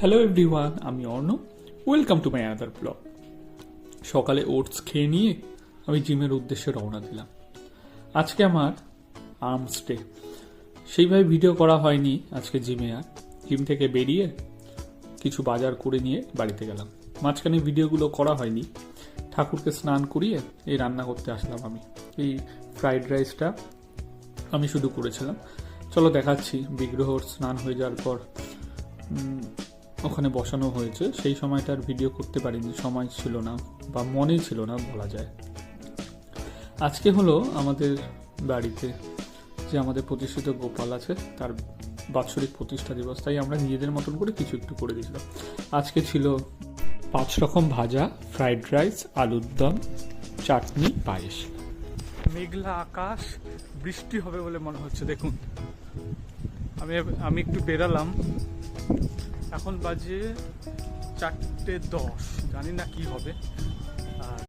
Hello everyone, আমি Arnab. Welcome to my another blog. সকালে oats খেয়ে নিয়ে আমি জিমের উদ্দেশ্যে রওনা দিলাম। আজকে আমার আর্মস ডে, সেইভাবে ভিডিও করা হয়নি আজকে জিমে। আর জিম থেকে বেরিয়ে কিছু বাজার করে নিয়ে বাড়িতে গেলাম। মাঝখানে ভিডিওগুলো করা হয়নি। ঠাকুরকে স্নান করিয়ে এই রান্না করতে আসলাম। আমি এই ফ্রাইড রাইসটা আমি শুধু করেছিলাম। চলো দেখাচ্ছি। বিগ্রহর স্নান হয়ে যাওয়ার পর ওখানে বসানো হয়েছে। সেই সময়টার ভিডিও করতে পারিনি, সময় ছিল না বা মনেই ছিল না বলা যায়। আজকে হলো আমাদের বাড়িতে যে আমাদের প্রতিষ্ঠিত গোপাল আছে তার বাৎসরিক প্রতিষ্ঠা দিবস, তাই আমরা নিজেদের মতন করে কিছু একটু করে দিয়েছিলাম। আজকে ছিল 5 রকম ভাজা, ফ্রাইড রাইস, আলুর দম, চাটনি, পায়েস। মেঘলা আকাশ, বৃষ্টি হবে বলে মনে হচ্ছে। দেখুন, আমি একটু বেরালাম। এখন বাজে 4:10, জানি না কি হবে।